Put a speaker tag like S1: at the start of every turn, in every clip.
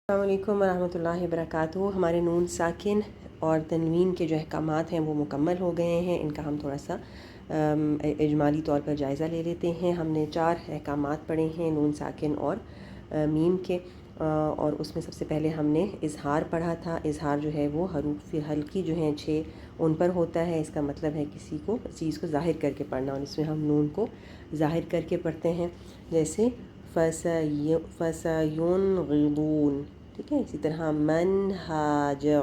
S1: السلام علیکم ورحمۃ اللہ وبرکاتہ۔ ہمارے نون ساکن اور تنوین کے جو احکامات ہیں وہ مکمل ہو گئے ہیں۔ ان کا ہم تھوڑا سا اجمالی طور پر جائزہ لے لیتے ہیں۔ ہم نے 4 احکامات پڑھے ہیں نون ساکن اور میم کے، اور اس میں سب سے پہلے ہم نے اظہار پڑھا تھا۔ اظہار جو ہے وہ حروف حلقی جو ہیں 6 ان پر ہوتا ہے۔ اس کا مطلب ہے کسی کو چیز کو ظاہر کر کے پڑھنا، اور اس میں ہم نون کو ظاہر کر کے پڑھتے ہیں، جیسے فَسَيُنْغِضُونَ، ٹھیک ہے۔ اسی طرح من ہاجر،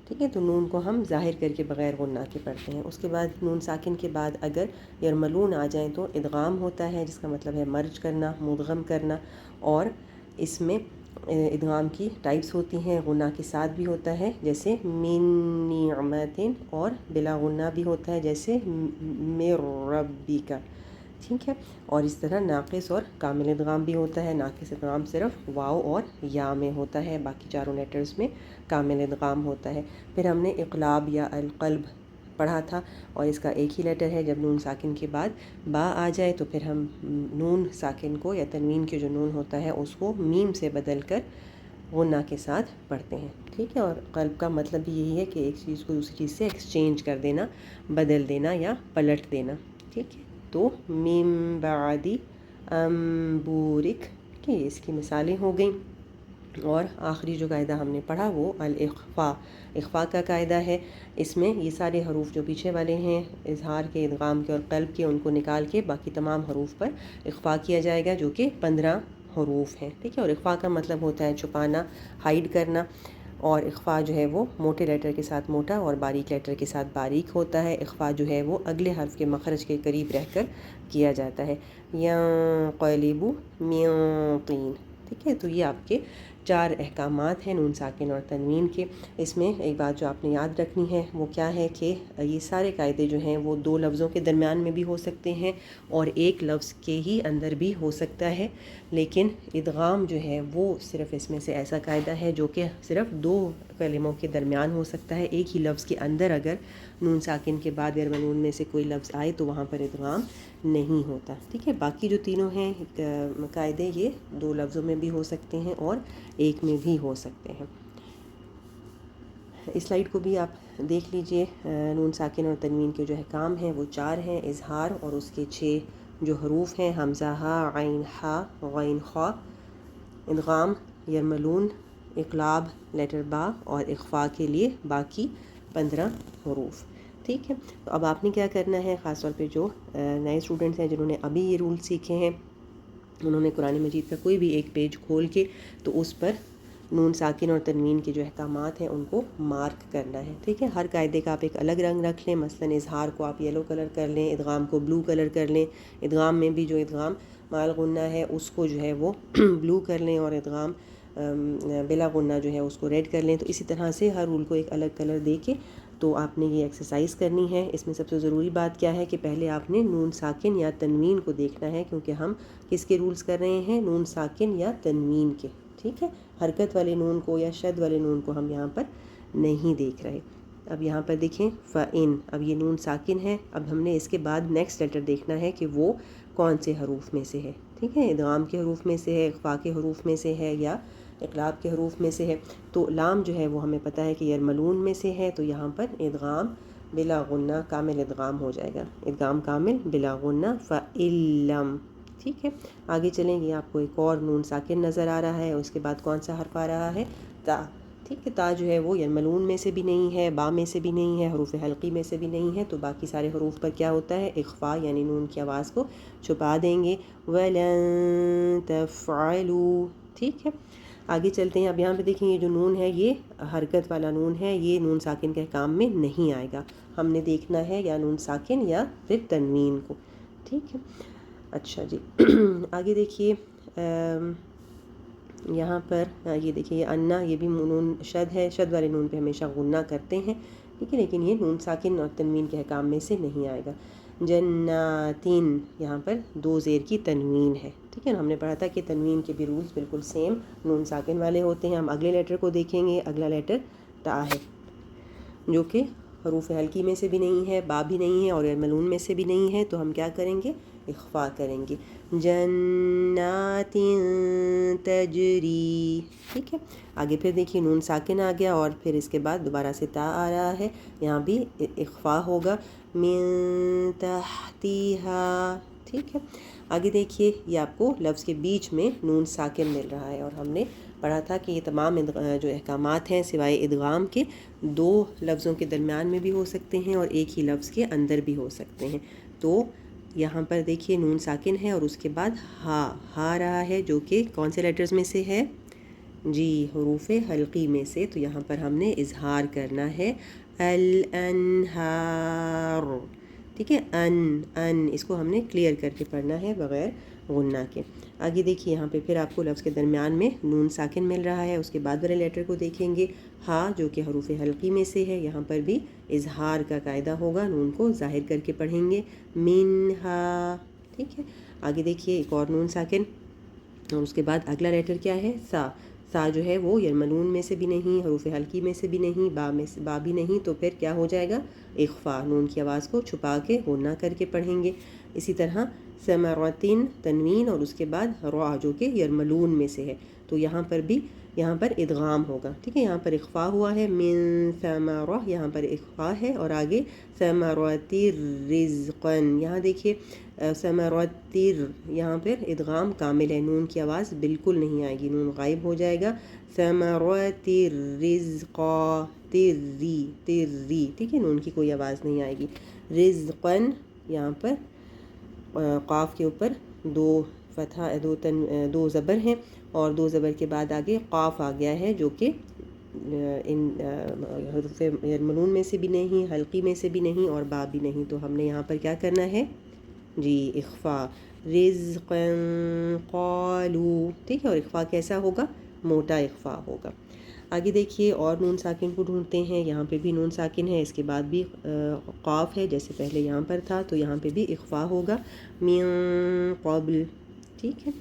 S1: ٹھیک ہے۔ تو نون کو ہم ظاہر کر کے بغیر غنہ کے پڑھتے ہیں۔ اس کے بعد نون ساکن کے بعد اگر یرملون آ جائیں تو ادغام ہوتا ہے، جس کا مطلب ہے مرج کرنا، مدغم کرنا، اور اس میں ادغام کی ٹائپس ہوتی ہیں۔ غنہ کے ساتھ بھی ہوتا ہے جیسے من نعمت، اور بلا غنہ بھی ہوتا ہے جیسے من ربک، ٹھیک ہے۔ اور اس طرح ناقص اور کامل ادغام بھی ہوتا ہے۔ ناقص ادغام صرف واو اور یا میں ہوتا ہے، باقی چاروں لیٹرز میں کامل ادغام ہوتا ہے۔ پھر ہم نے اقلاب یا القلب پڑھا تھا، اور اس کا ایک ہی لیٹر ہے۔ جب نون ساکن کے بعد با آ جائے تو پھر ہم نون ساکن کو یا تنوین کے جو نون ہوتا ہے اس کو میم سے بدل کر غنہ کے ساتھ پڑھتے ہیں، ٹھیک ہے۔ اور قلب کا مطلب بھی یہی ہے کہ ایک چیز کو دوسری چیز سے ایکسچینج کر دینا، بدل دینا یا پلٹ دینا، ٹھیک ہے۔ تو من بعد بورک، کہ اس کی مثالیں ہو گئیں۔ اور آخری جو قاعدہ ہم نے پڑھا وہ الاخفاء، اخفاء کا قاعدہ ہے۔ اس میں یہ سارے حروف جو پیچھے والے ہیں اظہار کے، ادغام کے اور قلب کے، ان کو نکال کے باقی تمام حروف پر اخفاء کیا جائے گا، جو کہ 15 حروف ہیں، ٹھیک ہے۔ اور اخفاء کا مطلب ہوتا ہے چھپانا، ہائیڈ کرنا، اور اخفاء جو ہے وہ موٹے لیٹر کے ساتھ موٹا اور باریک لیٹر کے ساتھ باریک ہوتا ہے۔ اخفاء جو ہے وہ اگلے حرف کے مخرج کے قریب رہ کر کیا جاتا ہے۔ ینقلب من طین، ٹھیک ہے۔ تو یہ آپ کے 4 احکامات ہیں نون ساکن اور تنوین کے۔ اس میں ایک بات جو آپ نے یاد رکھنی ہے وہ کیا ہے کہ یہ سارے قاعدے جو ہیں وہ 2 لفظوں کے درمیان میں بھی ہو سکتے ہیں اور ایک لفظ کے ہی اندر بھی ہو سکتا ہے، لیکن ادغام جو ہے وہ صرف اس میں سے ایسا قاعدہ ہے جو کہ صرف 2 کلموں کے درمیان ہو سکتا ہے۔ ایک ہی لفظ کے اندر اگر نون ساکن کے بعد یرملون میں سے کوئی لفظ آئے تو وہاں پر ادغام نہیں ہوتا، ٹھیک ہے۔ باقی جو تینوں ہیں قاعدے یہ 2 لفظوں میں بھی ہو سکتے ہیں اور ایک میں بھی ہو سکتے ہیں۔ اس سلائیڈ کو بھی آپ دیکھ لیجئے۔ نون ساکن اور تنوین کے جو احکام ہیں وہ 4 ہیں، اظہار اور اس کے 6 جو حروف ہیں حمزہ، ہا، عین، ہا، غین، خا، ادغام، یرملون، اقلاب، لیٹر با، اور اخفاء کے لیے باقی 15 حروف، ٹھیک ہے۔ تو اب آپ نے کیا کرنا ہے، خاص طور پہ جو نئے اسٹوڈنٹس ہیں جنہوں نے ابھی یہ رول سیکھے ہیں، انہوں نے قرآن مجید کا کوئی بھی ایک پیج کھول کے تو اس پر نون ساکن اور تنوین کے جو احکامات ہیں ان کو مارک کرنا ہے، ٹھیک ہے۔ ہر قاعدے کا آپ ایک الگ رنگ رکھ لیں، مثلاً اظہار کو آپ یلو کلر کر لیں، ادغام کو بلو کلر کر لیں، ادغام میں بھی جو ادغام مال غنہ ہے اس کو جو ہے وہ بلو کر لیں، اور ادغام بلا غنہ جو ہے اس کو ریڈ کر لیں۔ تو اسی طرح سے ہر رول کو ایک الگ کلر دے کے تو آپ نے یہ ایکسرسائز کرنی ہے۔ اس میں سب سے ضروری بات کیا ہے کہ پہلے آپ نے نون ساکن یا تنوین کو دیکھنا ہے، کیونکہ ہم کس کے رولز کر رہے ہیں، نون ساکن یا تنوین کے، ٹھیک ہے۔ حرکت والے نون کو یا شد والے نون کو ہم یہاں پر نہیں دیکھ رہے۔ اب یہاں پر دیکھیں فَإِن، اب یہ نون ساکن ہے، اب ہم نے اس کے بعد نیکسٹ لیٹر دیکھنا ہے کہ وہ کون سے حروف میں سے ہے، ٹھیک ہے۔ ادغام کے حروف میں سے ہے، اخفاء کے حروف میں سے ہے، یا اقلاب کے حروف میں سے ہے۔ تو لام جو ہے وہ ہمیں پتہ ہے کہ یرملون میں سے ہے، تو یہاں پر ادغام بلا غنہ کامل ادغام ہو جائے گا، ادغام کامل بلا غنہ فَإِلَّمْ، ٹھیک ہے۔ آگے چلیں گے، آپ کو ایک اور نون ساکن نظر آ رہا ہے، اس کے بعد کون سا حرف آ رہا ہے، تا، ٹھیک ہے۔ تا جو ہے وہ یرملون میں سے بھی نہیں ہے، با میں سے بھی نہیں ہے، حروف حلقی میں سے بھی نہیں ہے، تو باقی سارے حروف پر کیا ہوتا ہے، اخفاء، یعنی نون کی آواز کو چھپا دیں گے۔ وَلَن تَفْعَلُوا، ٹھیک ہے۔ آگے چلتے ہیں۔ اب یہاں پہ دیکھیں یہ جو نون ہے یہ حرکت والا نون ہے، یہ نون ساکن کے احکام میں نہیں آئے گا، ہم نے دیکھنا ہے یا نون ساکن یا پھر تنوین کو، ٹھیک ہے۔ اچھا جی آگے دیکھیے، یہاں پر یہ دیکھیے یہ انا، یہ بھی نون شد ہے، شد والے نون پہ ہمیشہ غنہ کرتے ہیں، ٹھیک ہے، لیکن یہ نون ساکن اور تنوین کے احکام میں سے نہیں آئے گا۔ جناتین، یہاں پر 2 زیر کی تنوین ہے، ٹھیک ہے۔ ہم نے پڑھا تھا کہ تنوین کے بھی رولز بالکل سیم نون ساکن والے ہوتے ہیں۔ ہم اگلے لیٹر کو دیکھیں گے، اگلا لیٹر تا ہے، جو کہ حروف حلقی میں سے بھی نہیں ہے، با بھی نہیں ہے اور یرملون میں سے بھی نہیں ہے، تو ہم کیا کریں گے، اخفا کریں گے، جنات تجری، ٹھیک ہے۔ آگے پھر دیکھیے نون ساکن آ گیا اور پھر اس کے بعد دوبارہ سے تا آ رہا ہے، یہاں بھی اخفا ہوگا، من تحتیہا، ٹھیک ہے۔ آگے دیکھیے یہ آپ کو لفظ کے بیچ میں نون ساکن مل رہا ہے، اور ہم نے پڑھا تھا کہ یہ تمام جو احکامات ہیں سوائے ادغام کے 2 لفظوں کے درمیان میں بھی ہو سکتے ہیں اور ایک ہی لفظ کے اندر بھی ہو سکتے ہیں۔ تو یہاں پر دیکھیے نون ساکن ہے اور اس کے بعد ہا رہا ہے، جو کہ کون سے لیٹرز میں سے ہے؟ جی حروف حلقی میں سے، تو یہاں پر ہم نے اظہار کرنا ہے، الانہار، ٹھیک ہے، ان اس کو ہم نے کلیئر کر کے پڑھنا ہے بغیر غنہ کے۔ آگے دیکھیے یہاں پہ پھر آپ کو لفظ کے درمیان میں نون ساکن مل رہا ہے، اس کے بعد والے لیٹر کو دیکھیں گے، ہا جو کہ حروف حلقی میں سے ہے، یہاں پر بھی اظہار کا قاعدہ ہوگا، نون کو ظاہر کر کے پڑھیں گے، منہا، ٹھیک ہے۔ آگے دیکھیے ایک اور نون ساکن، اور اس کے بعد اگلا لیٹر کیا ہے؟ سا جو ہے وہ یرملون میں سے بھی نہیں، حروف حلقی میں سے بھی نہیں، با بھی نہیں، تو پھر کیا ہو جائے گا؟ اخفا، نون کی آواز کو چھپا کے غنہ کر کے پڑھیں گے۔ اسی طرح ثمرتن تنوین اور اس کے بعد را جو کہ یرملون میں سے ہے، تو یہاں پر ادغام ہوگا، ٹھیک ہے، یہاں پر اخفا ہوا ہے، من ثمرہ یہاں پر اخفا ہے، اور آگے ثمرات رزقن، یہاں دیکھیے ثمراتر یہاں پر ادغام کامل ہے، نون کی آواز بالکل نہیں آئے گی، نون غائب ہو جائے گا، ثمرات رزقا، تری، ٹھیک ہے، نون کی کوئی آواز نہیں آئے گی، رزقن یہاں پر قاف کے اوپر 2 زبر ہیں، اور 2 زبر کے بعد آگے قاف آ گیا ہے، جو کہ ان حروف یرملون میں سے بھی نہیں، حلقی میں سے بھی نہیں، اور با بھی نہیں، تو ہم نے یہاں پر کیا کرنا ہے؟ جی اخفا، رزقا قالو، ٹھیک ہے، اور اخفا کیسا ہوگا؟ موٹا اخفا ہوگا۔ آگے دیکھیے اور نون ساکن کو ڈھونڈتے ہیں، یہاں پہ بھی نون ساکن ہے، اس کے بعد بھی قاف ہے جیسے پہلے یہاں پر تھا، تو یہاں پہ بھی اخفا ہوگا، من قبل، ٹھیک ہے،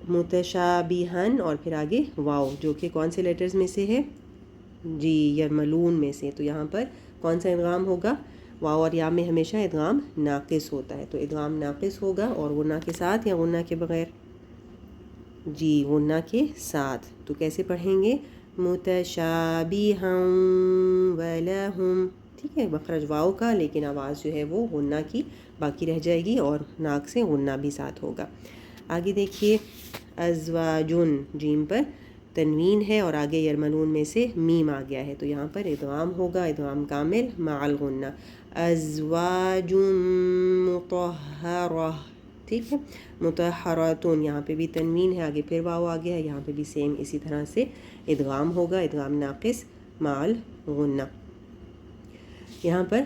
S1: متشابہن، اور پھر آگے واو جو کہ کون سے لیٹرز میں سے ہے؟ جی یرملون میں سے، تو یہاں پر کون سا ادغام ہوگا؟ واو اور یا میں ہمیشہ ادغام ناقص ہوتا ہے، تو ادغام ناقص ہوگا، اور غنہ کے ساتھ یا غنہ کے بغیر؟ جی غنہ کے ساتھ، تو کیسے پڑھیں گے؟ متشابہا ولہم، ٹھیک ہے، مخرج واو کا، لیکن آواز جو ہے وہ غنہ کی باقی رہ جائے گی، اور ناک سے غنہ بھی ساتھ ہوگا۔ آگے دیکھیے ازواجن، جیم پر تنوین ہے اور آگے یرملون میں سے میم آ گیا ہے، تو یہاں پر ادغام ہوگا، ادغام کامل مع الغنہ، ازواج مطہرہ، ٹھیک ہے، مطہراتن، یہاں پہ بھی تنوین ہے، آگے پھر واو آ گیا ہے، یہاں پہ بھی سیم اسی طرح سے ادغام ہوگا، ادغام ناقص مع الغنہ۔ یہاں پر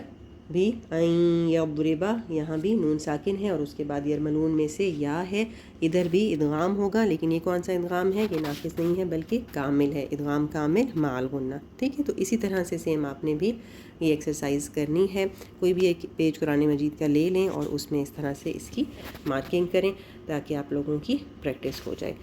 S1: بھی این یضربا، یہاں بھی نون ساکن ہے اور اس کے بعد یرملون میں سے یا ہے، ادھر بھی ادغام ہوگا، لیکن یہ کون سا ادغام ہے؟ یہ ناقص نہیں ہے بلکہ کامل ہے، ادغام کامل مع الغنہ، ٹھیک ہے۔ تو اسی طرح سے سیم آپ نے بھی یہ ایکسرسائز کرنی ہے، کوئی بھی ایک پیج قرآن مجید کا لے لیں اور اس میں اس طرح سے اس کی مارکنگ کریں تاکہ آپ لوگوں کی پریکٹس ہو جائے۔